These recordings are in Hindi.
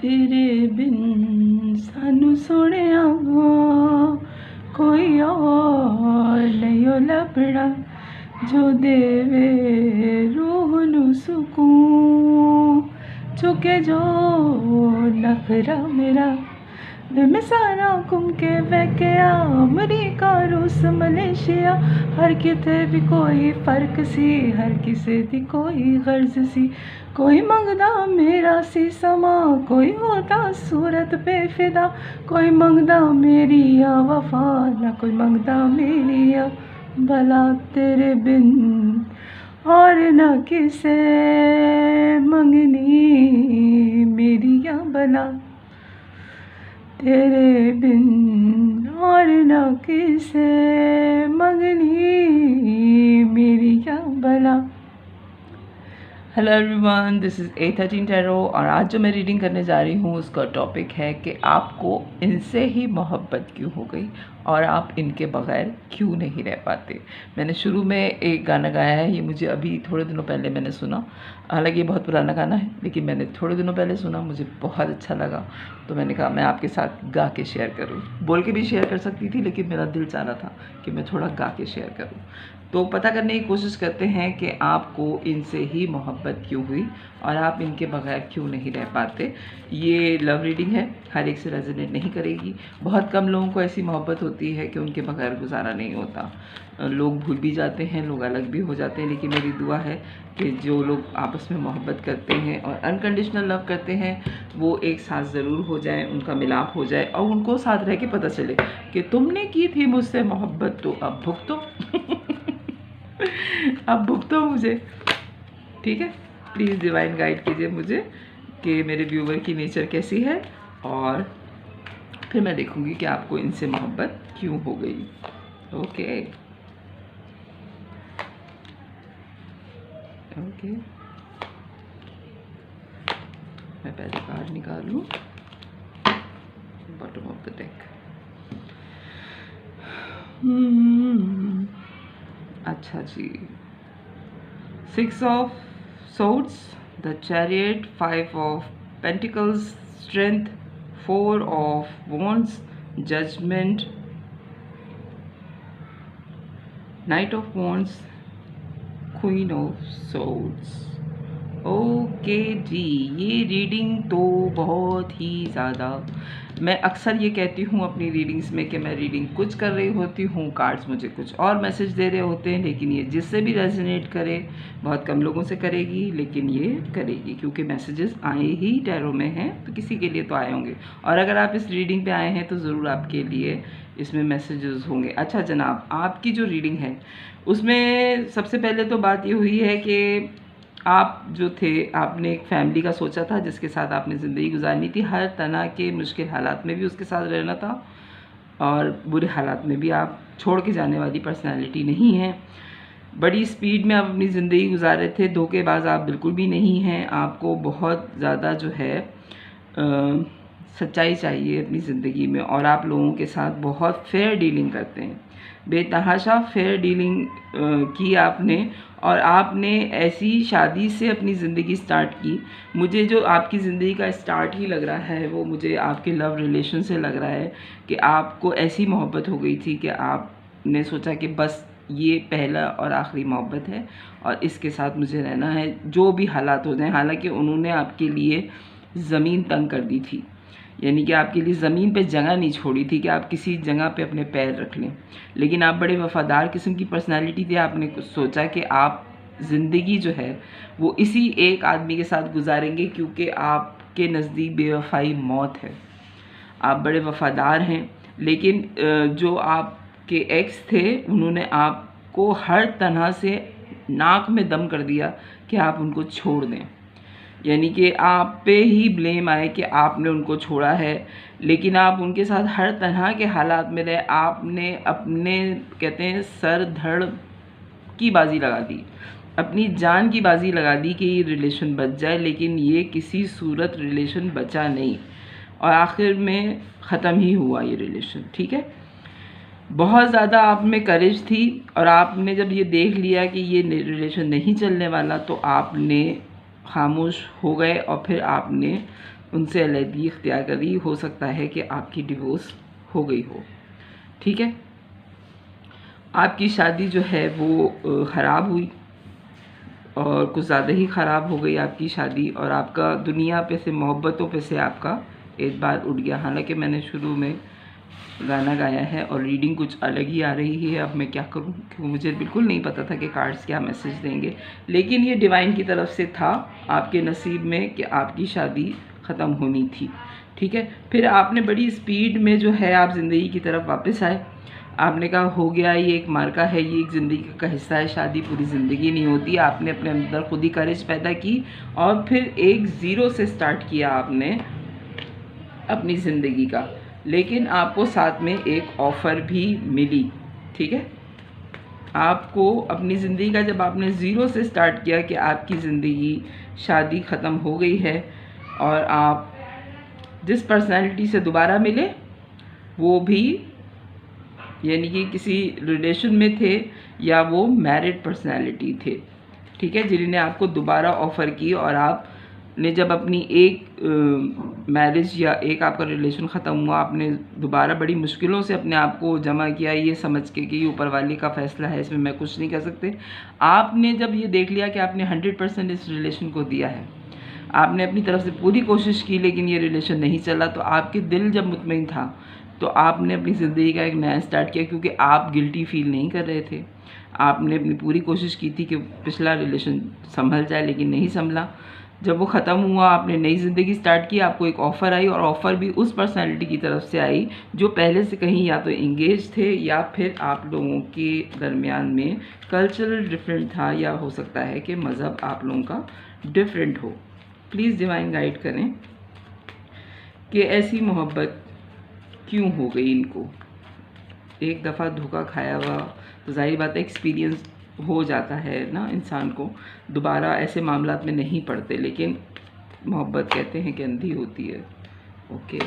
तेरे बिन सानू सोहणिया कोई और नहीं लभना जो देवे रूह नू सुकून चुके जो नखरा मेरा मैं सारा घूम के वैक्या अमरीका रूस मलेशिया हर किते भी कोई फर्क सी हर किसे दी कोई गर्ज सी कोई मंगदा मेरा सी समा कोई होता सूरत बेफिदा कोई मंगदा मेरी या वफा ना कोई मंगदा मेरी या भला तेरे बिन और न किसे मंगनी मेरी या भला तेरे बिन और न किसे मंगनी मेरी क्या भला। Hello everyone, this is A13 tarot और आज जो मैं रीडिंग करने जा रही हूँ उसका टॉपिक है कि आपको इनसे ही मोहब्बत क्यों हो गई और आप इनके बग़ैर क्यों नहीं रह पाते। मैंने शुरू में एक गाना गाया है, ये मुझे अभी थोड़े दिनों पहले मैंने सुना। हालांकि ये बहुत पुराना गाना है लेकिन मैंने थोड़े दिनों पहले सुना, मुझे बहुत अच्छा लगा तो मैंने कहा मैं आपके साथ गा के शेयर करूँ। बोल के भी शेयर कर सकती थी लेकिन मेरा दिल चाह रहा था कि मैं थोड़ा गा के शेयर करूँ। तो पता करने की कोशिश करते हैं कि आपको इनसे ही मोहब्बत क्यों हुई और आप इनके बगैर क्यों नहीं रह पाते। ये लव रीडिंग है, हर एक से रेजोनेट नहीं करेगी। बहुत कम लोगों को ऐसी मोहब्बत होती है कि उनके बगैर गुजारा नहीं होता। लोग भूल भी जाते हैं, लोग अलग भी हो जाते हैं, लेकिन मेरी दुआ है कि जो लोग आपस में मोहब्बत करते हैं और अनकंडीशनल लव करते हैं वो एक साथ ज़रूर हो जाए, उनका मिलाप हो जाए और उनको साथ रह के पता चले कि तुमने की थी मुझसे मोहब्बत तो अब भुगतो अब भुगतो मुझे। ठीक है, प्लीज़ डिवाइन गाइड कीजिए मुझे कि मेरे व्यूवर की नेचर कैसी है और फिर मैं देखूंगी कि आपको इनसे मोहब्बत क्यों हो गई। ओके ओके, मैं पहले कार्ड निकाल लूँ, बॉटम ऑफ द डेक। अच्छा जी, 6 of Swords, the Chariot, 5 of Pentacles, Strength, 4 of Wands, Judgment, Knight of Wands, Queen of Swords। Okay ji, ये रीडिंग तो बहुत ही ज़्यादा, मैं अक्सर ये कहती हूँ अपनी रीडिंग्स में कि मैं रीडिंग कुछ कर रही होती हूँ, कार्ड्स मुझे कुछ और मैसेज दे रहे होते हैं, लेकिन ये जिससे भी रेजोनेट करे, बहुत कम लोगों से करेगी लेकिन ये करेगी क्योंकि मैसेजेस आए ही टैरो में हैं तो किसी के लिए तो आए होंगे। और अगर आप इस रीडिंग पे आए हैं तो ज़रूर आपके लिए इसमें मैसेजेस होंगे। अच्छा जनाब, आपकी जो रीडिंग है उसमें सबसे पहले तो बात ये हुई है कि आप जो थे आपने एक फैमिली का सोचा था जिसके साथ आपने ज़िंदगी गुजारनी थी, हर तरह के मुश्किल हालात में भी उसके साथ रहना था और बुरे हालात में भी। आप छोड़ के जाने वाली पर्सनालिटी नहीं है, बड़ी स्पीड में आप अपनी ज़िंदगी गुजार रहे थे, धोखेबाज आप बिल्कुल भी नहीं हैं। आपको बहुत ज़्यादा जो है सच्चाई चाहिए अपनी ज़िंदगी में और आप लोगों के साथ बहुत फेयर डीलिंग करते हैं, बेतहाशा फेयर डीलिंग की आपने और आपने ऐसी शादी से अपनी ज़िंदगी स्टार्ट की। मुझे जो आपकी ज़िंदगी का स्टार्ट ही लग रहा है वो मुझे आपके लव रिलेशन से लग रहा है कि आपको ऐसी मोहब्बत हो गई थी कि आपने सोचा कि बस ये पहला और आखिरी मोहब्बत है और इसके साथ मुझे रहना है जो भी हालात हो जाएं। हालांकि उन्होंने आपके लिए ज़मीन तंग कर दी थी, यानी कि आपके लिए ज़मीन पे जगह नहीं छोड़ी थी कि आप किसी जगह पे अपने पैर रख लें, लेकिन आप बड़े वफ़ादार किस्म की पर्सनालिटी थी। आपने कुछ सोचा कि आप ज़िंदगी जो है वो इसी एक आदमी के साथ गुजारेंगे क्योंकि आपके नज़दीक बेवफाई मौत है। आप बड़े वफ़ादार हैं, लेकिन जो आपके एक्स थे उन्होंने आपको हर तरह से नाक में दम कर दिया कि आप उनको छोड़ दें, यानी कि आप पे ही ब्लेम आए कि आपने उनको छोड़ा है, लेकिन आप उनके साथ हर तरह के हालात में रहे। आपने अपने कहते हैं सर धड़ की बाजी लगा दी, अपनी जान की बाजी लगा दी कि ये रिलेशन बच जाए, लेकिन ये किसी सूरत रिलेशन बचा नहीं और आखिर में ख़त्म ही हुआ ये रिलेशन। ठीक है, बहुत ज़्यादा आप में करेज थी और आपने जब ये देख लिया कि ये रिलेशन नहीं चलने वाला तो आपने खामोश हो गए और फिर आपने उनसे अलहदगी इख्तियार कर ली, हो सकता है कि आपकी डिवोर्स हो गई हो। ठीक है, आपकी शादी जो है वो ख़राब हुई और कुछ ज़्यादा ही ख़राब हो गई आपकी शादी, और आपका दुनिया पे से, मोहब्बतों पे से आपका एतबार उठ गया। हालांकि मैंने शुरू में गाना गाया है और रीडिंग कुछ अलग ही आ रही है। अब मैं क्या करूं, क्योंकि मुझे बिल्कुल नहीं पता था कि कार्ड्स क्या मैसेज देंगे, लेकिन ये डिवाइन की तरफ से था आपके नसीब में कि आपकी शादी ख़त्म होनी थी। ठीक है, फिर आपने बड़ी स्पीड में जो है आप ज़िंदगी की तरफ वापस आए। आपने कहा हो गया, ये एक मार्का है, ये एक ज़िंदगी का हिस्सा है, शादी पूरी ज़िंदगी नहीं होती। आपने अपने अंदर खुद ही करेज पैदा की और फिर एक ज़ीरो से स्टार्ट किया आपने अपनी ज़िंदगी का। लेकिन आपको साथ में एक ऑफ़र भी मिली। ठीक है, आपको अपनी ज़िंदगी का जब आपने ज़ीरो से स्टार्ट किया कि आपकी ज़िंदगी शादी ख़त्म हो गई है और आप जिस पर्सनैलिटी से दोबारा मिले वो भी यानी कि किसी रिलेशन में थे या वो मैरिड पर्सनैलिटी थे। ठीक है, जिन्होंने आपको दोबारा ऑफ़र की और आपने जब अपनी एक मैरिज या एक आपका रिलेशन ख़त्म हुआ, आपने दोबारा बड़ी मुश्किलों से अपने आप को जमा किया ये समझ के कि ऊपर वाले का फ़ैसला है, इसमें मैं कुछ नहीं कर सकते। आपने जब ये देख लिया कि आपने 100% इस रिलेशन को दिया है, आपने अपनी तरफ से पूरी कोशिश की, लेकिन ये रिलेशन नहीं चला, तो आपके दिल जब मुतमईन था तो आपने अपनी ज़िंदगी का एक नया स्टार्ट किया, क्योंकि आप गिल्टी फील नहीं कर रहे थे। आपने अपनी पूरी कोशिश की थी कि पिछला रिलेशन संभल जाए, लेकिन नहीं संभला। जब वो ख़त्म हुआ, आपने नई ज़िंदगी स्टार्ट की, आपको एक ऑफ़र आई और ऑफ़र भी उस पर्सनैलिटी की तरफ से आई जो पहले से कहीं या तो इंगेज थे या फिर आप लोगों के दरमियान में कल्चरल डिफरेंट था, या हो सकता है कि मज़हब आप लोगों का डिफरेंट हो। प्लीज़ डिवाइन गाइड करें कि ऐसी मोहब्बत क्यों हो गई इनको। एक दफ़ा धोखा खाया हुआ तो जाहिर बात है एक्सपीरियंस हो जाता है ना इंसान को, दोबारा ऐसे मामलात में नहीं पड़ते, लेकिन मोहब्बत कहते हैं कि अंधी होती है। ओके,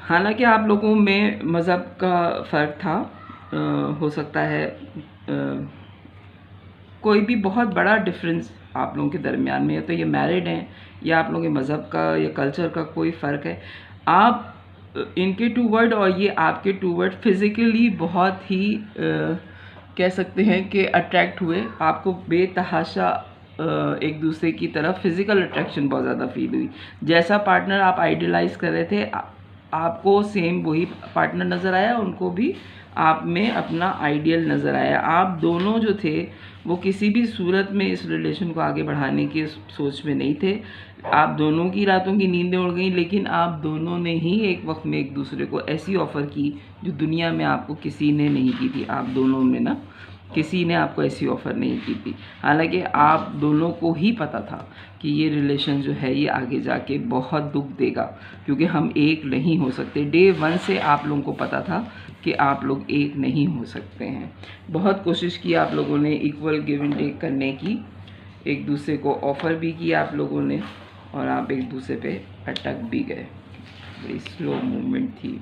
हालांकि आप लोगों में मज़हब का फ़र्क था, हो सकता है कोई भी बहुत बड़ा डिफरेंस आप लोगों के दरमियान में है, तो ये मैरिड हैं या आप लोगों के मज़हब का या कल्चर का कोई फ़र्क है, आप इनके टू वर्ड और ये आपके टू वर्ड फिज़िकली बहुत ही कह सकते हैं कि अट्रैक्ट हुए। आपको बेतहाशा एक दूसरे की तरफ फ़िज़िकल अट्रैक्शन बहुत ज़्यादा फील हुई। जैसा पार्टनर आप आइडियलाइज़ कर रहे थे, आपको सेम वही पार्टनर नज़र आया, उनको भी आप में अपना आइडियल नज़र आया। आप दोनों जो थे वो किसी भी सूरत में इस रिलेशन को आगे बढ़ाने की सोच में नहीं थे। आप दोनों की रातों की नींदें उड़ गई, लेकिन आप दोनों ने ही एक वक्त में एक दूसरे को ऐसी ऑफ़र की जो दुनिया में आपको किसी ने नहीं की थी। आप दोनों में ना किसी ने आपको ऐसी ऑफ़र नहीं की थी, हालांकि आप दोनों को ही पता था कि ये रिलेशन जो है ये आगे जाके बहुत दुख देगा, क्योंकि हम एक नहीं हो सकते। डे 1 से आप लोगों को पता था कि आप लोग एक नहीं हो सकते हैं। बहुत कोशिश की आप लोगों ने इक्वल गिव एंड टेक करने की, एक दूसरे को ऑफ़र भी किया आप लोगों ने, और आप एक दूसरे पे अटक भी गए। बड़ी स्लो मूवमेंट थी।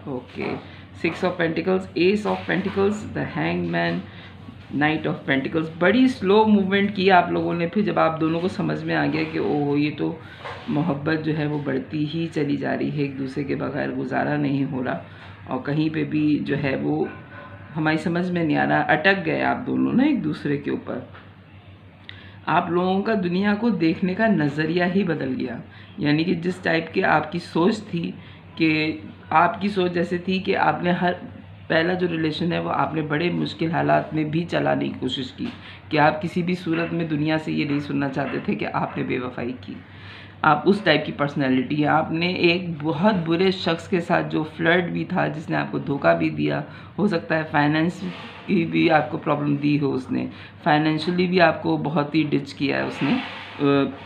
Okay, 6 of pentacles, S of pentacles, the hangman, night of pentacles. बड़ी स्लो मूवमेंट की आप लोगों ने। फिर जब आप दोनों को समझ में आ गया कि ओह ये तो मोहब्बत जो है वो बढ़ती ही चली जा रही है, एक दूसरे के बगैर गुजारा नहीं हो रहा, और कहीं पे भी जो है वो हमारी समझ में नहीं आ रहा, अटक गए आप दोनों ना एक दूसरे के ऊपर। आप लोगों का दुनिया को देखने का नज़रिया ही बदल गया। यानी कि जिस टाइप की आपकी सोच थी, कि आपकी सोच जैसे थी कि आपने हर पहला जो रिलेशन है वो आपने बड़े मुश्किल हालात में भी चलाने की कोशिश की, कि आप किसी भी सूरत में दुनिया से ये नहीं सुनना चाहते थे कि आपने बेवफाई की। आप उस टाइप की पर्सनैलिटी है। आपने एक बहुत बुरे शख्स के साथ जो फ्लर्ट भी था, जिसने आपको धोखा भी दिया, हो सकता है फाइनेंस की भी आपको प्रॉब्लम दी हो, उसने फाइनेंशियली भी आपको बहुत ही डिच किया है उसने,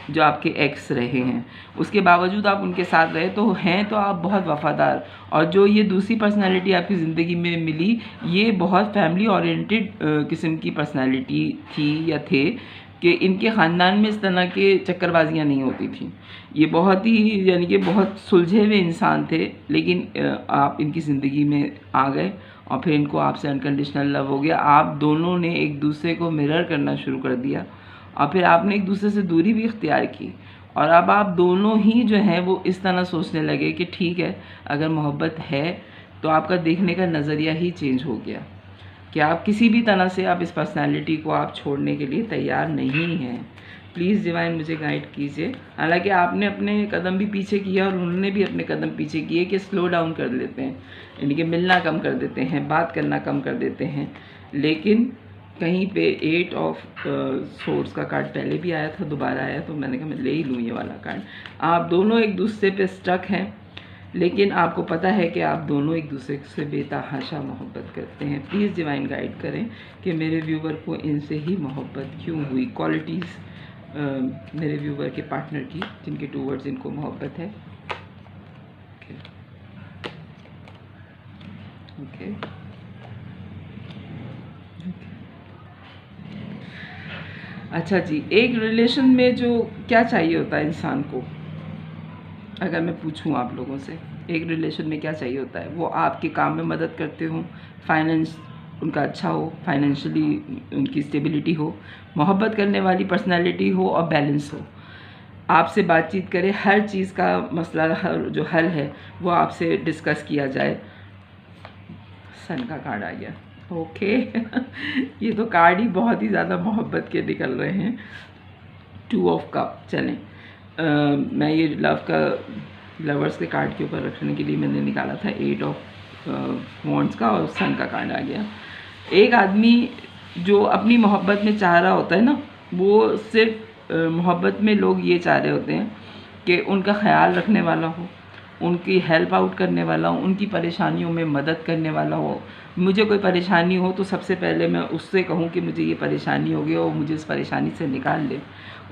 जो आपके एक्स रहे हैं। उसके बावजूद आप उनके साथ रहे, तो हैं तो आप बहुत वफ़ादार। और जो ये दूसरी पर्सनैलिटी आपकी ज़िंदगी में मिली, ये बहुत फैमिली ओरिएंटेड किस्म की पर्सनैलिटी थी या थे, कि इनके ख़ानदान में इस तरह के चक्करबाजियाँ नहीं होती थी। ये बहुत ही यानी कि बहुत सुलझे हुए इंसान थे, लेकिन आप इनकी ज़िंदगी में आ गए और फिर इनको आपसे अनकंडीशनल लव हो गया, आप दोनों ने एक दूसरे को मिरर करना शुरू कर दिया और फिर आपने एक दूसरे से दूरी भी इख्तियार की और अब आप दोनों ही जो हैं वो इस तरह सोचने लगे कि ठीक है, अगर मोहब्बत है तो आपका देखने का नज़रिया ही चेंज हो गया कि आप किसी भी तरह से आप इस पर्सनालिटी को आप छोड़ने के लिए तैयार नहीं हैं। प्लीज़ डिवाइन मुझे गाइड कीजिए। हालांकि आपने अपने कदम भी पीछे किया और उन्होंने भी अपने कदम पीछे किए कि स्लो डाउन कर लेते हैं, यानी कि मिलना कम कर देते हैं, बात करना कम कर देते हैं, लेकिन कहीं पे 8 ऑफ सोर्ड्स का कार्ड पहले भी आया था, दोबारा आया, तो मैंने कहा मैं ले ही लूँ ये वाला कार्ड। आप दोनों एक दूसरे पे स्टक हैं, लेकिन आपको पता है कि आप दोनों एक दूसरे से बेतहाशा मोहब्बत करते हैं। प्लीज़ डिवाइन गाइड करें कि मेरे व्यूवर को इनसे ही मोहब्बत क्यों हुई, क्वालिटीज़ मेरे व्यूवर के पार्टनर की जिनके टूवर्ड्स इनको मोहब्बत है। ओके अच्छा जी, एक रिलेशन में जो क्या चाहिए होता है इंसान को, अगर मैं पूछूं आप लोगों से, एक रिलेशन में क्या चाहिए होता है? वो आपके काम में मदद करते हो, फाइनेंस उनका अच्छा हो, फाइनेंशियली उनकी स्टेबिलिटी हो, मोहब्बत करने वाली पर्सनालिटी हो और बैलेंस हो, आपसे बातचीत करे, हर चीज़ का मसला जो हल है वो आपसे डिस्कस किया जाए। सन का कार्ड आ गया। ओके ये तो कार्ड ही बहुत ही ज़्यादा मोहब्बत के निकल रहे हैं। 2 ऑफ कप, चलें मैं ये लवर्स के कार्ड के ऊपर रखने के लिए मैंने निकाला था 8 ऑफ वॉन्ड्स का और सन का कार्ड आ गया। एक आदमी जो अपनी मोहब्बत में चाह रहा होता है ना, वो सिर्फ मोहब्बत में लोग ये चाह रहे होते हैं कि उनका ख्याल रखने वाला हो, उनकी हेल्प आउट करने वाला हो, उनकी परेशानियों में मदद करने वाला हो। मुझे कोई परेशानी हो तो सबसे पहले मैं उससे कहूँ कि मुझे ये परेशानी हो गई और मुझे इस परेशानी से निकाल ले।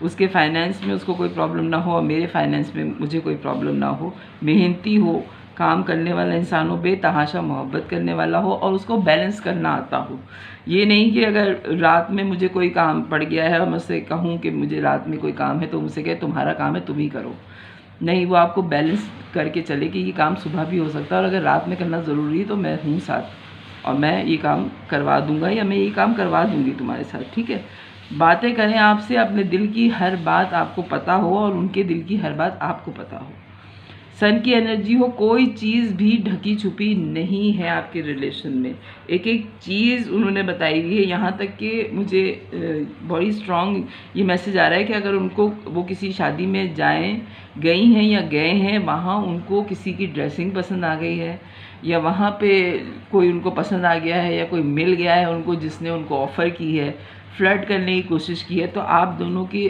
उसके फाइनेंस में उसको कोई प्रॉब्लम ना हो और मेरे फाइनेंस में मुझे कोई प्रॉब्लम ना हो। मेहनती हो, काम करने वाला इंसान हो, बेतहाशा मोहब्बत करने वाला हो और उसको बैलेंस करना आता हो। ये नहीं कि अगर रात में मुझे कोई काम पड़ गया है और मैं उससे कहूँ कि मुझे रात में कोई काम है तो मुझसे कहे तुम्हारा काम है तुम ही करो। नहीं, वो आपको बैलेंस करके चले कि ये काम सुबह भी हो सकता है और अगर रात में करना ज़रूरी है तो मैं हूँ साथ और मैं ये काम करवा दूँगा या मैं ये काम करवा दूँगी तुम्हारे साथ, ठीक है। बातें करें आपसे, अपने दिल की हर बात आपको पता हो और उनके दिल की हर बात आपको पता हो। सन की एनर्जी हो, कोई चीज़ भी ढकी छुपी नहीं है आपके रिलेशन में। एक एक चीज़ उन्होंने बताई हुई है, यहाँ तक कि मुझे बड़ी स्ट्रॉन्ग ये मैसेज आ रहा है कि अगर उनको वो किसी शादी में गई हैं या गए हैं, वहाँ उनको किसी की ड्रेसिंग पसंद आ गई है या वहाँ पे कोई उनको पसंद आ गया है या कोई मिल गया है उनको जिसने उनको ऑफ़र की है, फ्लर्ट करने की कोशिश की है, तो आप दोनों की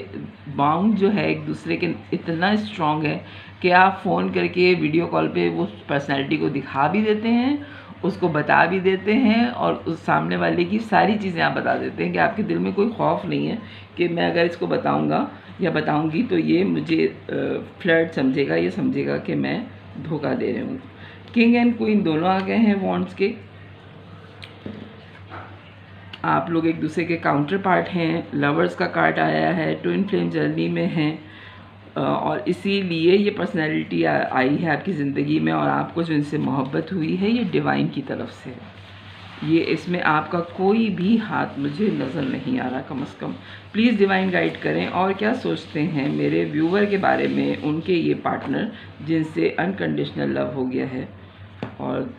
बाउंड जो है एक दूसरे के इतना स्ट्रॉन्ग है कि आप फ़ोन करके वीडियो कॉल पे वो पर्सनैलिटी को दिखा भी देते हैं, उसको बता भी देते हैं और उस सामने वाले की सारी चीज़ें आप बता देते हैं कि आपके दिल में कोई खौफ नहीं है कि मैं अगर इसको बताऊंगा या बताऊंगी तो ये मुझे फ्लर्ट समझेगा, ये समझेगा कि मैं धोखा दे रही हूँ। किंग एंड क्वीन दोनों आ गए हैं वॉन्ड्स के। आप लोग एक दूसरे के काउंटर पार्ट हैं। लवर्स का कार्ड आया है, ट्विन फ्लेम जर्नी में हैं और इसीलिए ये पर्सनैलिटी आई है आपकी ज़िंदगी में और आपको जो इनसे मोहब्बत हुई है ये डिवाइन की तरफ से है। ये इसमें आपका कोई भी हाथ मुझे नज़र नहीं आ रहा कम से कम। प्लीज़ डिवाइन गाइड करें और क्या सोचते हैं मेरे व्यूवर के बारे में, उनके ये पार्टनर जिनसे अनकंडीशनल लव हो गया है। और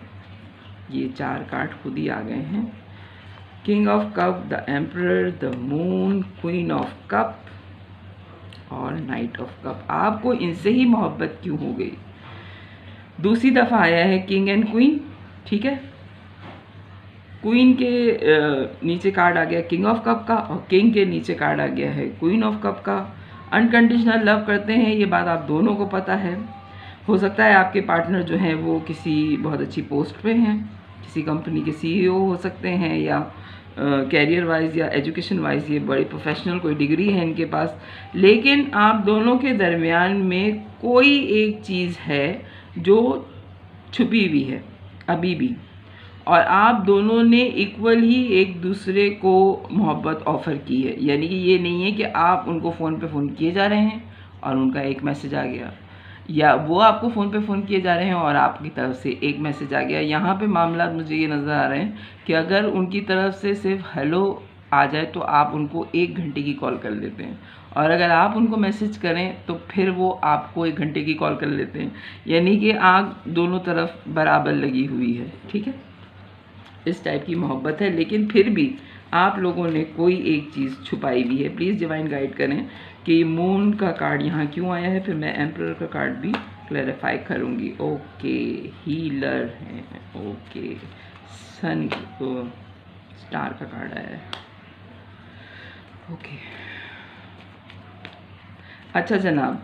ये 4 कार्ड खुद ही आ गए हैं। King of cup, the emperor, the moon, queen of cup और नाइट ऑफ कप। आपको इनसे ही मोहब्बत क्यों हो गई? दूसरी दफ़ा आया है किंग एंड क्वीन, ठीक है। क्वीन के नीचे कार्ड आ गया किंग ऑफ कप का और किंग के नीचे कार्ड आ गया है क्वीन ऑफ कप का। अनकंडीशनल लव करते हैं, ये बात आप दोनों को पता है। हो सकता है आपके पार्टनर जो हैं वो किसी बहुत अच्छी पोस्ट पे हैं, किसी कंपनी के CEO हो सकते हैं या कैरियर वाइज या एजुकेशन वाइज ये बड़े प्रोफेशनल कोई डिग्री है इनके पास। लेकिन आप दोनों के दरमियान में कोई एक चीज़ है जो छुपी हुई है अभी भी और आप दोनों ने इक्वल ही एक दूसरे को मोहब्बत ऑफ़र की है। यानी कि ये नहीं है कि आप उनको फ़ोन पे फ़ोन किए जा रहे हैं और उनका एक मैसेज आ गया, या वो आपको फ़ोन पे फ़ोन किए जा रहे हैं और आपकी तरफ से एक मैसेज आ गया। यहाँ पे मामला मुझे ये नज़र आ रहे हैं कि अगर उनकी तरफ से सिर्फ हेलो आ जाए तो आप उनको 1 घंटे की कॉल कर लेते हैं, और अगर आप उनको मैसेज करें तो फिर वो आपको 1 घंटे की कॉल कर लेते हैं। यानी कि आग दोनों तरफ बराबर लगी हुई है, ठीक है। इस टाइप की मोहब्बत है, लेकिन फिर भी आप लोगों ने कोई एक चीज़ छुपाई भी है। प्लीज़ डिवाइन गाइड करें कि मून का कार्ड यहाँ क्यों आया है, फिर मैं एम्परर का कार्ड भी क्लैरिफाई करूँगी। ओके, हीलर है, ओके, सन तो स्टार का कार्ड आया है, ओके। अच्छा जनाब,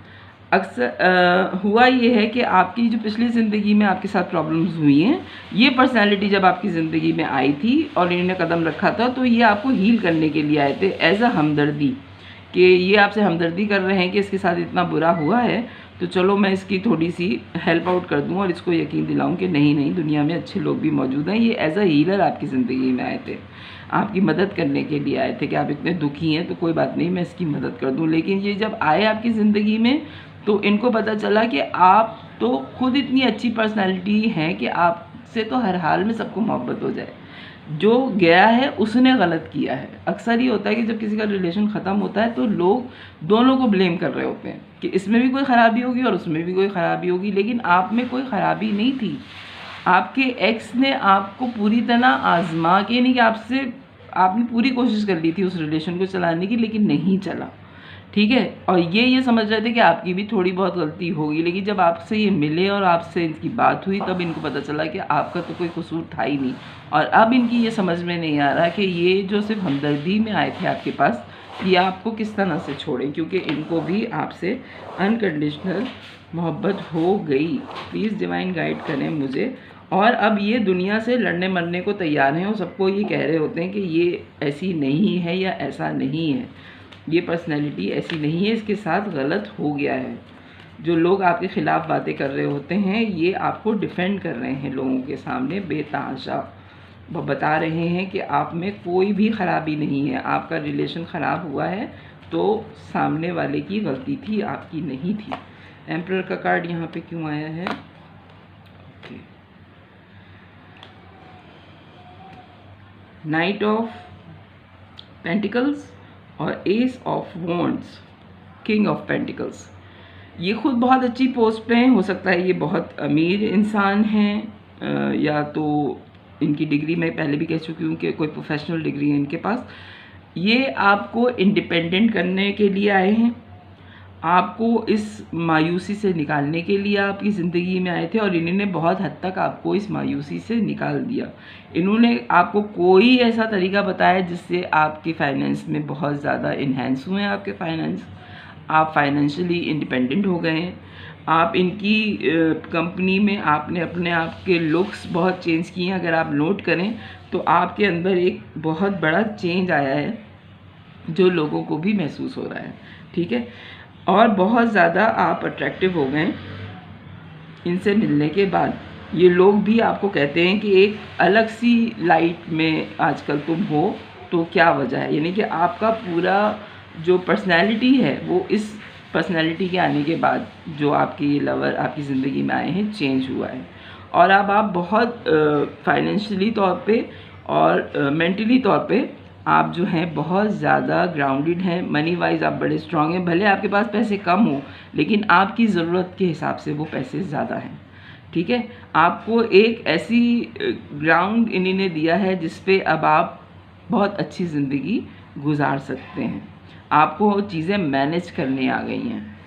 अक्सर हुआ ये है कि आपकी जो पिछली ज़िंदगी में आपके साथ प्रॉब्लम्स हुई हैं, ये पर्सनैलिटी जब आपकी ज़िंदगी में आई थी और इन्होंने कदम रखा था, तो ये आपको हील करने के लिए आए थे एज अ हमदर्दी, कि ये आपसे हमदर्दी कर रहे हैं कि इसके साथ इतना बुरा हुआ है, तो चलो मैं इसकी थोड़ी सी हेल्प आउट कर दूँ और इसको यकीन दिलाऊँ कि नहीं नहीं, दुनिया में अच्छे लोग भी मौजूद हैं। ये एज अ हीलर आपकी ज़िंदगी में आए थे, आपकी मदद करने के लिए आए थे कि आप इतने दुखी हैं तो कोई बात नहीं, मैं इसकी मदद कर दूँ। लेकिन ये जब आए आपकी ज़िंदगी में तो इनको पता चला कि आप तो खुद इतनी अच्छी पर्सनैलिटी हैं कि आपसे तो हर हाल में सबको मोहब्बत हो जाए। जो गया है उसने गलत किया है। अक्सर ये होता है कि जब किसी का रिलेशन ख़त्म होता है तो लोग दोनों को ब्लेम कर रहे होते हैं कि इसमें भी कोई ख़राबी होगी और उसमें भी कोई ख़राबी होगी, लेकिन आप में कोई ख़राबी नहीं थी। आपके एक्स ने आपको पूरी तरह आजमा के, नहीं कि आपने पूरी कोशिश कर ली थी उस रिलेशन को चलाने की, लेकिन नहीं चला, ठीक है। और ये समझ रहे थे कि आपकी भी थोड़ी बहुत गलती होगी, लेकिन जब आपसे ये मिले और आपसे इनकी बात हुई तब इनको पता चला कि आपका तो कोई कसूर था ही नहीं। और अब इनकी ये समझ में नहीं आ रहा कि ये जो सिर्फ हमदर्दी में आए थे आपके पास, ये आपको किस तरह से छोड़ें, क्योंकि इनको भी आपसे अनकंडीशनल मोहब्बत हो गई। प्लीज़ डिवाइन गाइड करें मुझे। और अब ये दुनिया से लड़ने मरने को तैयार हैं और सबको ये कह रहे होते हैं कि ये ऐसी नहीं है या ऐसा नहीं है, ये पर्सनैलिटी ऐसी नहीं है, इसके साथ गलत हो गया है। जो लोग आपके ख़िलाफ़ बातें कर रहे होते हैं ये आपको डिफेंड कर रहे हैं लोगों के सामने बेतहाशा, बता रहे हैं कि आप में कोई भी ख़राबी नहीं है। आपका रिलेशन ख़राब हुआ है तो सामने वाले की गलती थी, आपकी नहीं थी। एम्परर का कार्ड यहाँ पे क्यों आया है? ओके, नाइट ऑफ पेंटिकल्स और S of wands, king of pentacles. ये खुद बहुत अच्छी पोस्ट पे हैं, हो सकता है ये बहुत अमीर इंसान हैं, या तो इनकी डिग्री मैं पहले भी कह चुकी हूँ कि कोई प्रोफेशनल डिग्री है इनके पास। ये आपको इंडिपेंडेंट करने के लिए आए हैं, आपको इस मायूसी से निकालने के लिए आपकी ज़िंदगी में आए थे और इन्होंने बहुत हद तक आपको इस मायूसी से निकाल दिया। इन्होंने आपको कोई ऐसा तरीका बताया जिससे आपके फाइनेंस में बहुत ज़्यादा इन्हेंस हुए हैं, आपके फाइनेंस, आप फाइनेंशियली इंडिपेंडेंट हो गए हैं। आप इनकी कंपनी में आपने अपने आप के लुक्स बहुत चेंज किए हैं। अगर आप नोट करें तो आपके अंदर एक बहुत बड़ा चेंज आया है जो लोगों को भी महसूस हो रहा है, ठीक है। और बहुत ज़्यादा आप अट्रैक्टिव हो गए इनसे मिलने के बाद। ये लोग भी आपको कहते हैं कि एक अलग सी लाइट में आजकल तुम हो, तो क्या वजह है, यानी कि आपका पूरा जो पर्सनैलिटी है वो इस पर्सनैलिटी के आने के बाद जो आपकी लवर आपकी ज़िंदगी में आए हैं चेंज हुआ है। और अब आप बहुत फाइनेंशियली तौर पे और मेंटली तौर पे आप जो हैं बहुत ज़्यादा ग्राउंडेड हैं। मनी वाइज आप बड़े स्ट्रांग हैं, भले आपके पास पैसे कम हो लेकिन आपकी ज़रूरत के हिसाब से वो पैसे ज़्यादा हैं, ठीक है। आपको एक ऐसी ग्राउंड इन्होंने दिया है जिस पे अब आप बहुत अच्छी ज़िंदगी गुजार सकते हैं, आपको चीज़ें मैनेज करने आ गई हैं।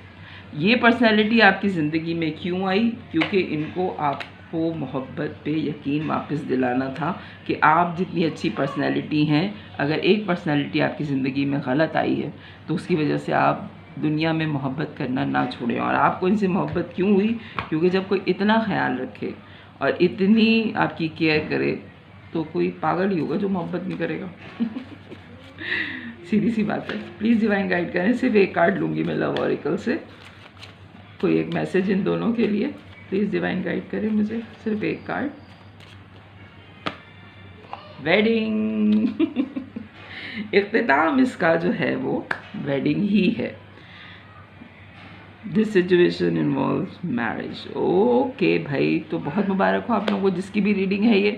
ये पर्सनैलिटी आपकी ज़िंदगी में क्यों आई? क्योंकि इनको आपको मोहब्बत पे यकीन वापस दिलाना था कि आप जितनी अच्छी पर्सनैलिटी हैं, अगर एक पर्सनैलिटी आपकी ज़िंदगी में गलत आई है तो उसकी वजह से आप दुनिया में मोहब्बत करना ना छोड़ें। और आपको इनसे मोहब्बत क्यों हुई? क्योंकि जब कोई इतना ख्याल रखे और इतनी आपकी केयर करे तो कोई पागल ही होगा जो मोहब्बत नहीं करेगा। सीधी सी बात है। प्लीज़ डिवाइन गाइड करें, सिर्फ एक कार्ड लूँगी मैं लव ऑरिकल से, कोई एक मैसेज इन दोनों के लिए। प्लीज़ डिवाइन गाइड करें मुझे, सिर्फ एक कार्ड। वेडिंग। इख्तिताम इसका जो है वो वेडिंग ही है। This situation involves marriage. Okay भाई, तो बहुत मुबारक हो आप लोगों को जिसकी भी रीडिंग है ये,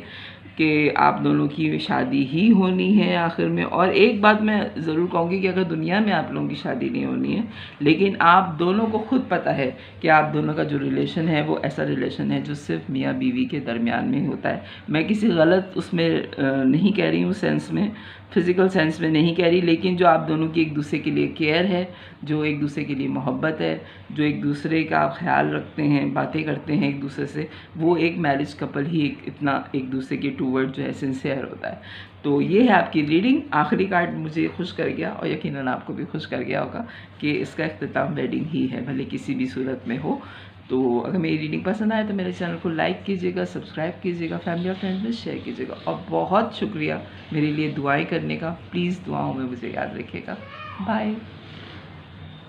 कि आप दोनों की शादी ही होनी है आखिर में। और एक बात मैं ज़रूर कहूँगी कि अगर दुनिया में आप लोगों की शादी नहीं होनी है, लेकिन आप दोनों को खुद पता है कि आप दोनों का जो रिलेशन है वो ऐसा रिलेशन है जो सिर्फ मियाँ बीवी के दरमियान में होता है। मैं किसी गलत उसमें नहीं कह रही हूँ सेंस में, फिज़िकल सेंस में नहीं कह रही, लेकिन जो आप दोनों की एक दूसरे के लिए केयर है, जो एक दूसरे के लिए मोहब्बत है, जो एक दूसरे का ख्याल रखते हैं, बातें करते हैं एक दूसरे से, वो एक मैरिज कपल ही इतना एक दूसरे के टूवर्ड जो है सिंसियर होता है। तो ये है आपकी रीडिंग। आखिरी कार्ड मुझे खुश कर गया और यकीनन आपको भी खुश कर गया होगा कि इसका इख्तिताम वेडिंग ही है, भले किसी भी सूरत में हो। तो अगर मेरी रीडिंग पसंद आए तो मेरे चैनल को लाइक कीजिएगा, सब्सक्राइब कीजिएगा, फैमिली और फ्रेंड्स में शेयर कीजिएगा। और बहुत शुक्रिया मेरे लिए दुआएं करने का। प्लीज़ दुआओं में मुझे याद रखिएगा। बाय।